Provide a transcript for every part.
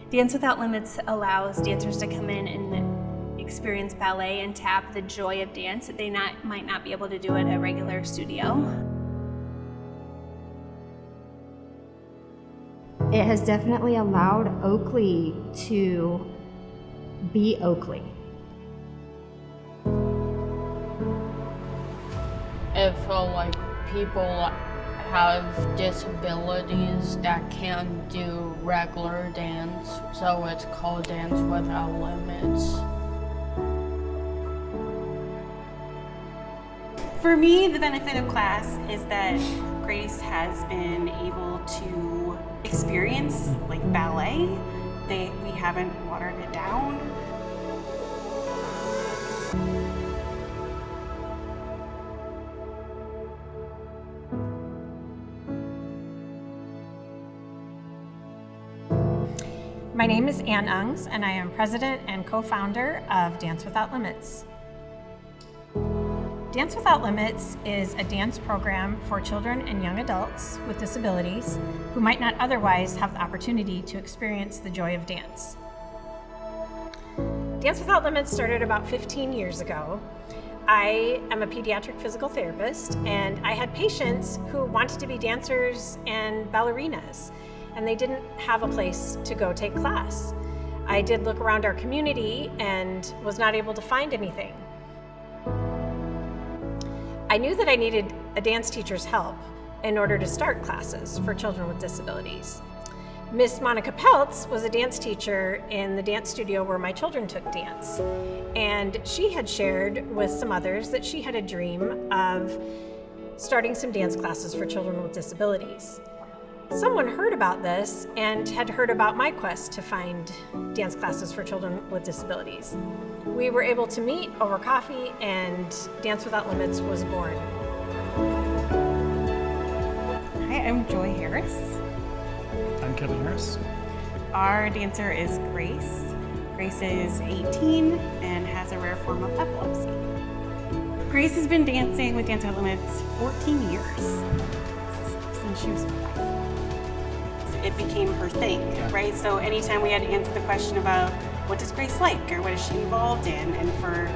Dance Without Limits allows dancers to come in and experience ballet and tap the joy of dance that they might not be able to do at a regular studio. It has definitely allowed Oakley to be Oakley. If people have disabilities that can't do regular dance, so it's called Dance Without Limits. For me, the benefit of class is that Grace has been able to experience ballet. We haven't watered it down. My name is Ann Ungs, and I am president and co-founder of Dance Without Limits. Dance Without Limits is a dance program for children and young adults with disabilities who might not otherwise have the opportunity to experience the joy of dance. Dance Without Limits started about 15 years ago. I am a pediatric physical therapist, and I had patients who wanted to be dancers and ballerinas, and they didn't have a place to go take class. I did look around our community and was not able to find anything. I knew that I needed a dance teacher's help in order to start classes for children with disabilities. Miss Monica Peltz was a dance teacher in the dance studio where my children took dance, and she had shared with some others that she had a dream of starting some dance classes for children with disabilities. Someone heard about this and had heard about my quest to find dance classes for children with disabilities. We were able to meet over coffee, and Dance Without Limits was born. Hi, I'm Joy Harris. I'm Kevin Harris. Our dancer is Grace. Grace is 18 and has a rare form of epilepsy. Grace has been dancing with Dance Without Limits 14 years, since she was 5. It became her thing, right? So anytime we had to answer the question about what does Grace like or what is she involved in, and for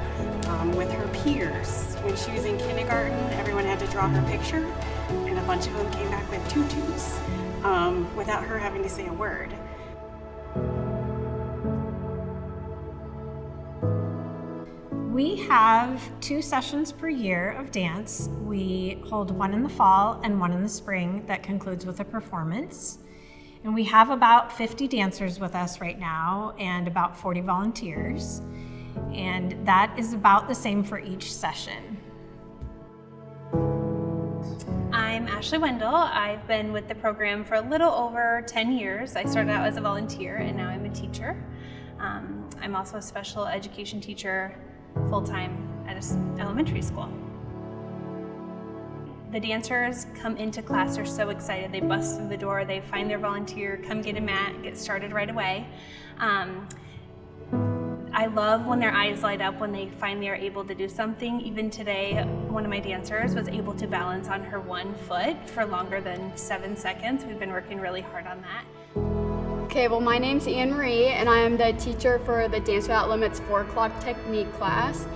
with her peers, when she was in kindergarten, everyone had to draw her picture, and a bunch of them came back with tutus without her having to say a word. We have 2 sessions per year of dance. We hold one in the fall and one in the spring that concludes with a performance. And we have about 50 dancers with us right now and about 40 volunteers. And that is about the same for each session. I'm Ashley Wendell. I've been with the program for a little over 10 years. I started out as a volunteer and now I'm a teacher. I'm also a special education teacher full-time at an elementary school. The dancers come into class, they're so excited. They bust through the door, they find their volunteer, come get a mat, get started right away. I love when their eyes light up when they find they're able to do something. Even today, one of my dancers was able to balance on her one foot for longer than 7 seconds. We've been working really hard on that. Okay, well, my name's Anne Marie, and I am the teacher for the Dance Without Limits 4 o'clock technique class.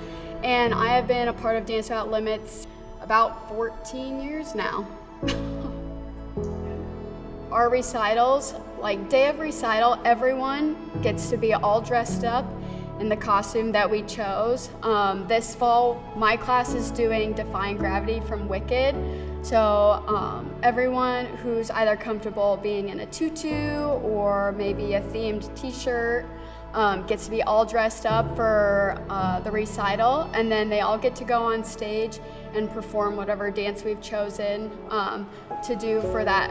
And I have been a part of Dance Without Limits about 14 years now. Our recitals, like day of recital, everyone gets to be all dressed up in the costume that we chose. This fall, my class is doing Defying Gravity from Wicked. So everyone who's either comfortable being in a tutu or maybe a themed t-shirt gets to be all dressed up for the recital, and then they all get to go on stage and perform whatever dance we've chosen to do for that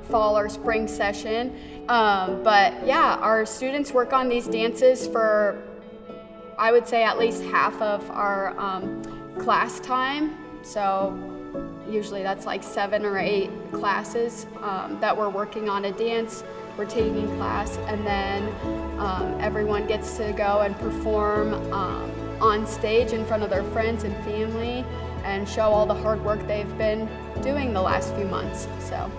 fall or spring session. But yeah, our students work on these dances for, I would say, at least half of our class time. So usually that's like 7 or 8 classes that we're working on a dance. We're taking class, and then everyone gets to go and perform on stage in front of their friends and family and show all the hard work they've been doing the last few months. So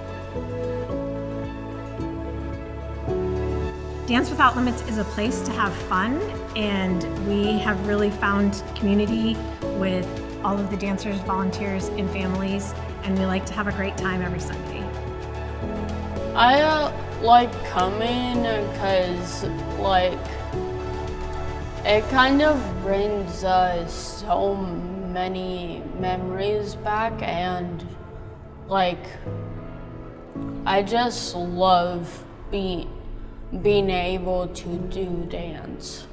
Dance Without Limits is a place to have fun, and we have really found community with all of the dancers, volunteers, and families, and we like to have a great time every Sunday. I like coming because it kind of brings so many memories back, and I just love being able to do dance.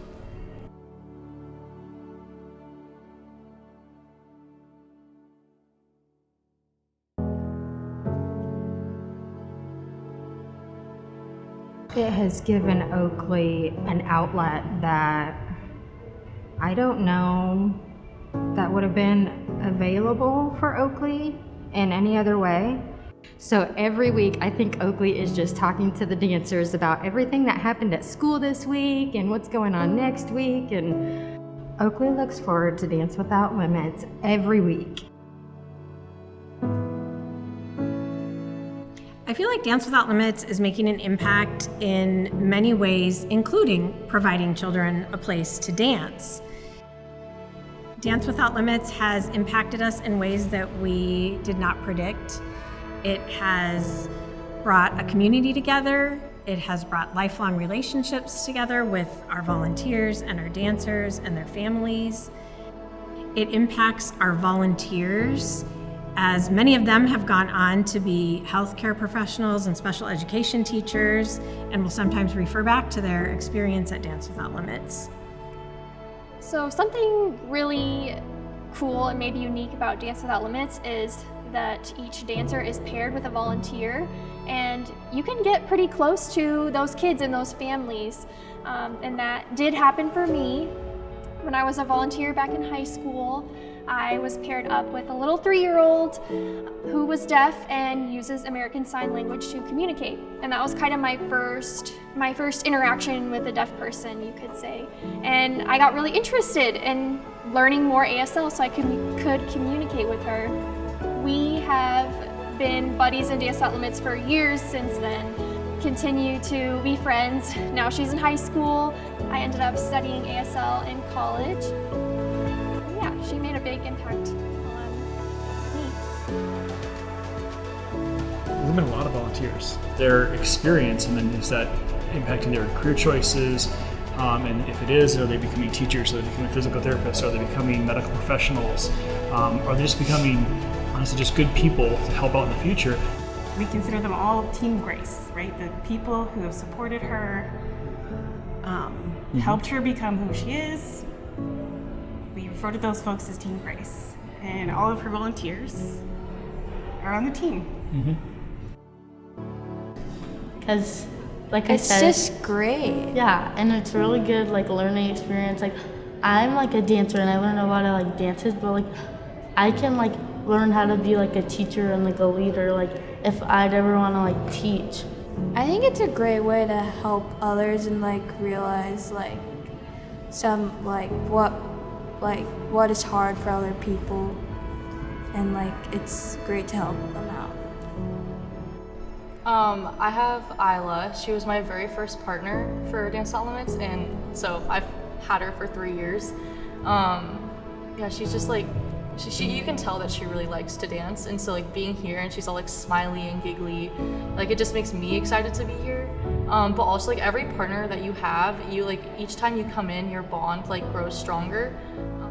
It has given Oakley an outlet that I don't know that would have been available for Oakley in any other way. So every week, I think Oakley is just talking to the dancers about everything that happened at school this week and what's going on next week. And Oakley looks forward to Dance Without Limits every week. I feel like Dance Without Limits is making an impact in many ways, including providing children a place to dance. Dance Without Limits has impacted us in ways that we did not predict. It has brought a community together. It has brought lifelong relationships together with our volunteers and our dancers and their families. It impacts our volunteers, as many of them have gone on to be healthcare professionals and special education teachers, and will sometimes refer back to their experience at Dance Without Limits. So something really cool and maybe unique about Dance Without Limits is that each dancer is paired with a volunteer, and you can get pretty close to those kids and those families. And that did happen for me. When I was a volunteer back in high school, I was paired up with a little 3-year-old who was deaf and uses American Sign Language to communicate. And that was kind of my first interaction with a deaf person, you could say. And I got really interested in learning more ASL so I could communicate with her. We have been buddies in Dance Without Limits for years since then, continue to be friends. Now she's in high school. I ended up studying ASL in college. Yeah, she made a big impact on me. There's been a lot of volunteers. Their experience, and then is that impacting their career choices? And if it is, are they becoming teachers? Are they becoming physical therapists? Are they becoming medical professionals? Are they just becoming, honestly, just good people to help out in the future? We consider them all Team Grace, right? The people who have supported her, helped her become who she is. We refer to those folks as Team Grace. And all of her volunteers are on the team. Because, like it's I said, just great. Yeah, and it's really good, learning experience. I'm a dancer, and I learned a lot of dances, but I can learn how to be a teacher and a leader. If I'd ever want to teach. I think it's a great way to help others and realize some what is hard for other people, and it's great to help them out. I have Isla. She was my very first partner for Dance Without Limits, and so I've had her for 3 years. Yeah, she's just she you can tell that she really likes to dance, and so being here and she's all smiley and giggly, it just makes me excited to be here. But also every partner that you have, you each time you come in, your bond grows stronger.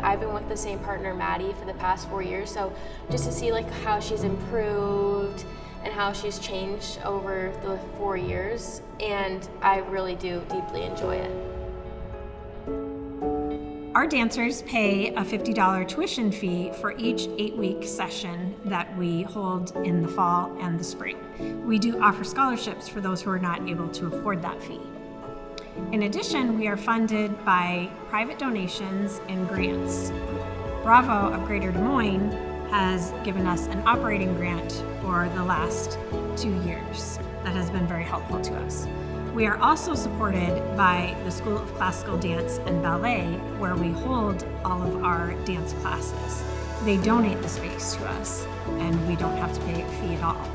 I've been with the same partner, Maddie, for the past 4 years, so just to see how she's improved and how she's changed over the 4 years, and I really do deeply enjoy it. Our dancers pay a $50 tuition fee for each 8-week session that we hold in the fall and the spring. We do offer scholarships for those who are not able to afford that fee. In addition, we are funded by private donations and grants. Bravo of Greater Des Moines has given us an operating grant for the last 2 years. That has been very helpful to us. We are also supported by the School of Classical Dance and Ballet, where we hold all of our dance classes. They donate the space to us, and we don't have to pay a fee at all.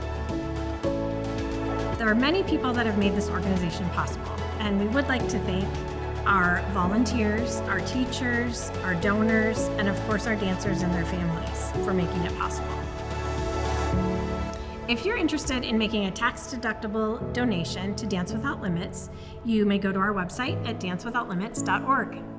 There are many people that have made this organization possible. And we would like to thank our volunteers, our teachers, our donors, and of course our dancers and their families for making it possible. If you're interested in making a tax-deductible donation to Dance Without Limits, you may go to our website at dancewithoutlimits.org.